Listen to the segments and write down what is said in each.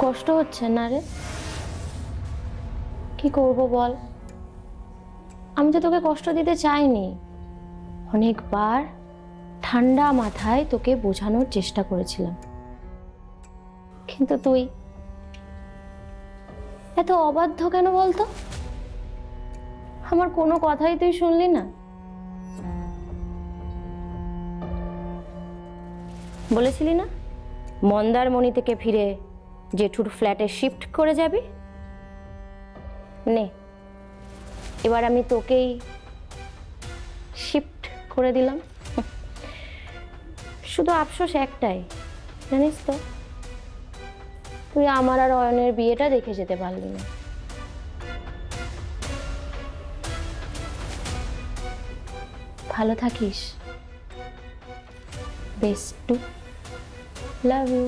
কষ্ট হচ্ছে না রে? কি করব বল, আমি তো তোকে কষ্ট দিতে চাইনি। অনেকবার ঠান্ডা মাথায় তোকে বোঝানোর চেষ্টা করেছিলাম, কিন্তু তুই এত অবাধ্য কেন বলতো? আমার কোনো কথাই তুই শুনলি না। বলেছিলি না মন্দারমণি থেকে ফিরে জেঠুর ফ্ল্যাটে শিফট করে যাবি? নে, এবার আমি তোকেই শিফট করে দিলাম। শুধু আফসোস একটাই, জানিস তো, তুই আমার আর অয়নের বিয়েটা দেখে যেতে পারলি না। ভালো থাকিস। বেস্টু, লাভ ইউ।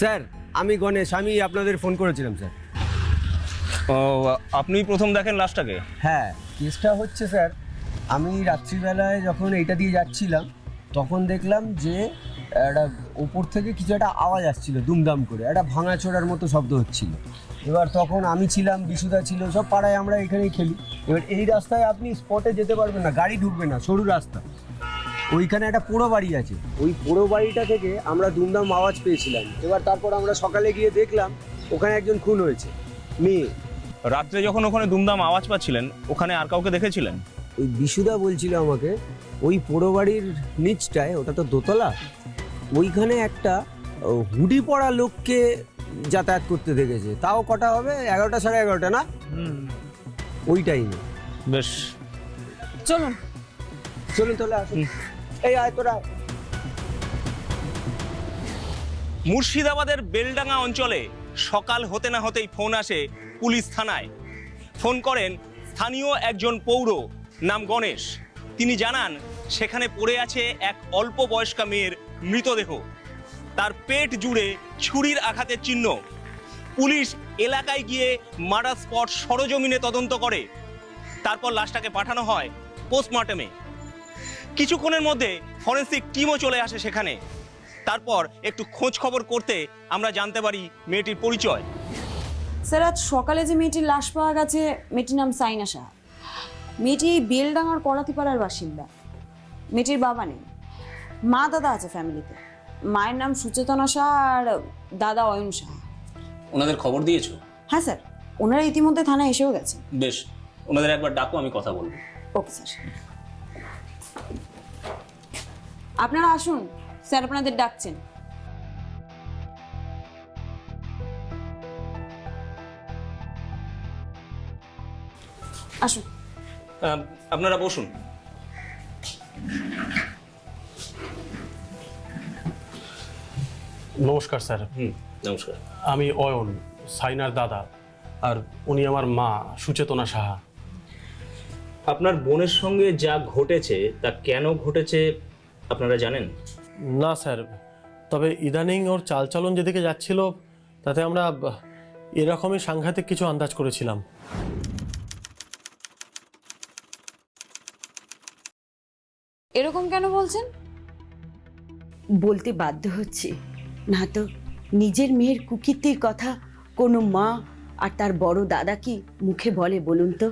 স্যার, আমি গণেশ, আমি আপনাদের ফোন করেছিলাম স্যার। ও, আপনি প্রথম দেখেন লাশটাকে? হ্যাঁ, কেসটা হচ্ছে স্যার, আমি রাত্রিবেলায় যখন এইটা দিয়ে যাচ্ছিলাম তখন দেখলাম যে একটা ওপর থেকে কিছু একটা আওয়াজ আসছিল, দুমদাম করে একটা ভাঙাচোরার মতো শব্দ হচ্ছিল। এবার তখন আমি ছিলাম, বিশুদা ছিল, সব পাড়ায় আমরা এখানেই খেলি। এবার এই রাস্তায় আপনি স্পটে যেতে পারবেন না, গাড়ি ঢুকবে না, সরু রাস্তা। ওইখানে একটা পোড়ো বাড়ি আছে, ওই পোড়ো বাড়িটা থেকে আমরা দুমদাম আওয়াজ পেয়েছিলাম। এবার তারপর আমরা সকালে গিয়ে দেখলাম ওখানে একজন খুন হয়েছে, মেয়ে। রাত্রে যখন ওখানে দুমদাম আওয়াজ পাচ্ছিলেন, ওখানে আর কাউকে দেখেছিলেন? ওই বিশুদা বলছিল আমাকে ওই পোড়ো বাড়ির নিচটায়, ওটা তো দোতলা, ওইখানে একটা হুডি পরা লোককে যাতায়াত করতে দেখেছে। তাও কটা হবে, 11টা সাড়ে 11টা না, ওই টাইমে। বেশ, চলুন চলুন তাহলে আসুন। এই আয় তোরা। মুর্শিদাবাদের বেলডাঙ্গা অঞ্চলে সকাল হতে না হতেই ফোন আসে পুলিশ থানায়। ফোন করেন স্থানীয় একজন পৌর, নাম গণেশ। তিনি জানান সেখানে পড়ে আছে এক অল্প বয়স্কা মেয়ের মৃতদেহ, তার পেট জুড়ে ছুরির আঘাতের চিহ্ন। পুলিশ এলাকায় গিয়ে মার্ডার স্পট সরজমিনে তদন্ত করে, তারপর লাশটাকে পাঠানো হয় পোস্টমর্টেমে। কিছুক্ষণের মধ্যে ফরেন্সিক টিমও চলে আসে সেখানে। তারপর একটু খোঁজ খবর করতে আমরা জানতে পারি মেয়েটির পরিচয়। স্যার, আজ সকালে যে মেয়েটির লাশ পাওয়া গেছে, মেয়েটির নাম সাইনা সাহা। মেয়েটি বেলডাঙ্গার করাতিপাড়ার বাসিন্দা। মেয়েটির বাবা নেই, মা দাদা আছে ফ্যামিলিতে। মায়ের নাম সুচেতনা সাহা আর দাদা অয়ন সাহা। ওনাদের খবর দিয়েছো? হ্যাঁ স্যার, ওনারা ইতিমধ্যে থানায় এসেও গেছে। বেশ, ওনাদের একবার ডাকো, আমি কথা বলবো। Okay sir. আপনারা আসুন, স্যার আপনাদের ডাকছেন। আসুন। আপনারা বসুন। নমস্কার স্যার। নমস্কার। আমি অয়ন, সাইনার দাদা, আর উনি আমার মা সুচেতনা সাহা। আপনার বোনের সঙ্গে যা ঘটেছে তা কেন ঘটেছে আপনারা জানেন? না স্যার, তবে ইদানিং ওর চালচলন যেদিকে যাচ্ছিল তাতে আমরা এরকমই সাংঘাতিক কিছু আন্দাজ করেছিলাম। এরকম কেন বলছেন? বলতে বাধ্য হচ্ছে, না তো নিজের মেয়ের কুকীর্তির কথা কোনো মা আর তার বড় দাদা কি মুখে বলে বলুন তো?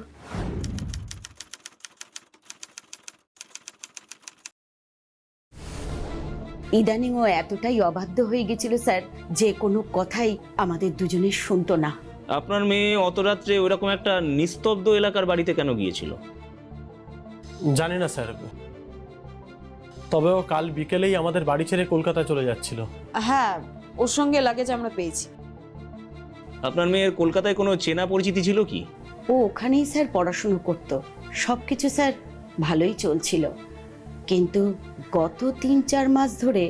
ইদানিং ও এতটাই অবাধ্য হয়ে গেছিল স্যার, যে কোনো কথাই আমাদের দুজনের শুনতো না। আপনার মেয়ে অত রাত্রে ওইরকম একটা নিস্তব্ধ এলাকার বাড়িতে কেন গিয়েছিল? জানি না স্যার, তবে ও কাল বিকেলেই আমাদের বাড়ি ছেড়ে কলকাতায় চলে যাচ্ছিল। হ্যাঁ, ওর সঙ্গে লাগেজ আমরা পেয়েছি। আপনার মেয়ের কলকাতায় কোনো চেনা পরিচিতি ছিল কি? ও ওখানেই স্যার পড়াশুনো করত, সব কিছু স্যার ভালোই চলছিল, কিন্তু গত 3-4 মাস ধরে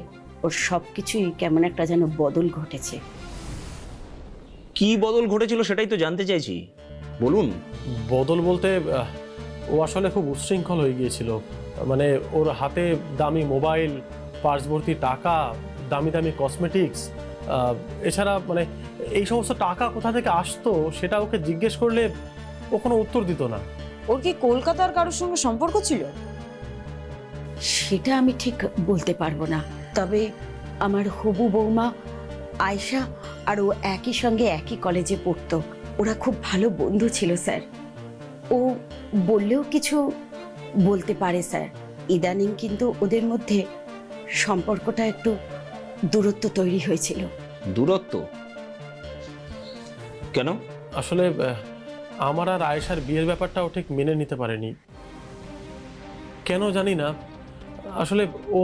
ওর সব কিছুই কেমন একটা যেন বদল ঘটেছে। কি বদল ঘটেছিল সেটাই তো জানতে চাইছি, বলুন। বদল বলতে ও আসলে খুব উচ্ছৃঙ্খল হয়ে গিয়েছিল। মানে ওর হাতে দামি মোবাইল, পার্স ভর্তি টাকা, দামি দামি কসমেটিক্স, এছাড়া মানে এই সমস্ত টাকা কোথা থেকে আসতো সেটা ওকে জিজ্ঞেস করলে ও কোনো উত্তর দিত না। ওর কি কলকাতার কারোর সঙ্গে সম্পর্ক ছিল? সেটা আমি ঠিক বলতে পারবো না, তবে আমার হবু বৌমা আয়শা আর ও একই সঙ্গে একই কলেজে পড়তো। ওরা খুব ভালো বন্ধু ছিল স্যার। ও বললেও কিছু বলতে পারে স্যার। ইদানিং কিন্তু ওদের মধ্যে সম্পর্কটা একটু দূরত্ব তৈরি হয়েছিল। দূরত্ব কেন? আসলে আমার আর আয়েশার বিয়ের ব্যাপারটাও ঠিক মেনে নিতে পারেনি, কেন জানি না। আসলে ও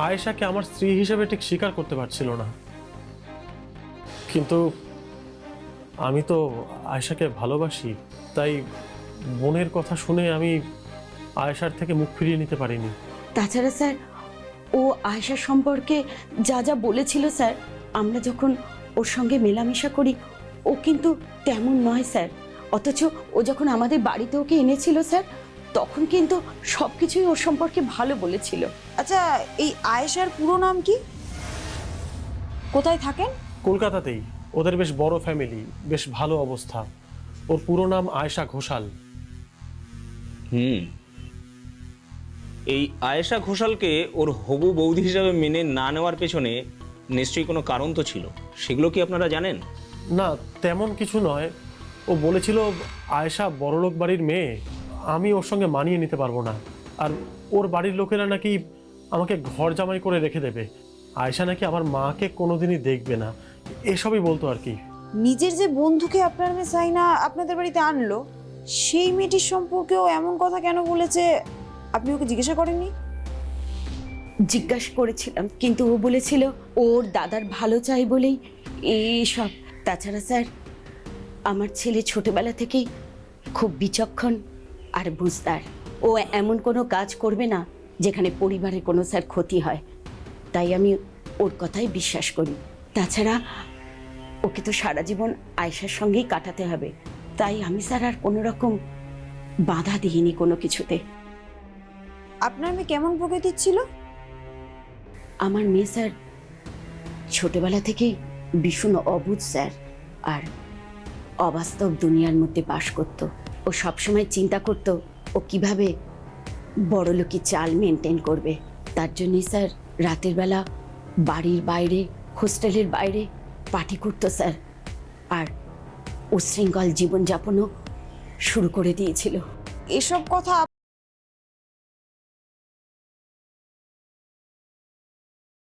আয়েশাকে আমার স্ত্রী হিসেবে ঠিক স্বীকার করতে পারছিল না। কিন্তু আমি তো আয়েশাকে ভালোবাসি, তাই বোনের কথা শুনে আমি আয়েশার থেকে মুখ ফিরিয়ে নিতে পারিনি। তাছাড়া স্যার, ও আয়েশা সম্পর্কে যা যা বলেছিল স্যার, আমরা যখন ওর সঙ্গে মেলামেশা করি ও কিন্তু তেমন নয় স্যার। অথচ ও যখন আমাদের বাড়িতে ওকে এনেছিল স্যার, তখন কিন্তু সব কিছুই ওর সম্পর্কে ভালো বলেছিল। আচ্ছা, এই আয়েশার পুরো নাম কি? কোথায় থাকেন? কলকাতাতেই। ওদের বেশ বড় ফ্যামিলি, বেশ ভালো অবস্থা। ওর পুরো নাম আয়েশা ঘোষাল। এই আয়েশা ঘোষালকে ওর হবু বৌদি হিসাবে মেনে না নেওয়ার পেছনে নিশ্চয়ই কোনো কারণ তো ছিল, সেগুলো কি আপনারা জানেন? না, তেমন কিছু নয়। ও বলেছিল আয়েশা বড়লোক বাড়ির মেয়ে, আমি ওর সঙ্গে মানিয়ে নিতে পারবো না। আর ওর বাড়ির লোকেরা নাকি আমাকে ঘর জামাই করে রেখে দেবে। আয়েশা নাকি আমার মাকে কোনোদিনই দেখবে না, এসবই বলতো আর কি। নিজের যে বন্ধুকে আপনার মেয়ে সাইনা আপনাদের বাড়িতে আনলো, সেই মেয়েটির সম্পর্কেও এমন কথা কেন বলেছে আপনি ওকে জিজ্ঞাসা করেননি? জিজ্ঞাসা করেছিলাম, কিন্তু ও বলেছিল ওর দাদার ভালো চাই বলেই এইসব। তাছাড়া স্যার, আমার ছেলে ছোটবেলা থেকেই খুব বিচক্ষণ আর বুঝদার। ও এমন কোনো কাজ করবে না যেখানে পরিবারের কোনো স্যার ক্ষতি হয়, তাই আমি ওর কথাই বিশ্বাস করি। তাছাড়া ওকে তো সারা জীবন আয়েশার সঙ্গেই কাটাতে হবে, তাই আমি স্যার আর কোনো রকম বাধা দিইনি কোনো কিছুতে। আপনার মেয়ে কেমন প্রকৃতির ছিল? আমার মেয়ে স্যার ছোটবেলা থেকেই ভীষণ অবুঝ স্যার, আর অবাস্তব দুনিয়ার মধ্যে বাস করত। ও সবসময় চিন্তা করত ও কিভাবে বড়লোকি চাল মেনটেন করবে। তার জন্যই স্যার রাতের বেলা বাড়ির বাইরে, হোস্টেলের বাইরে পার্টি করতো স্যার, আর উশৃঙ্খল জীবনযাপনও শুরু করে দিয়েছিল। এসব কথা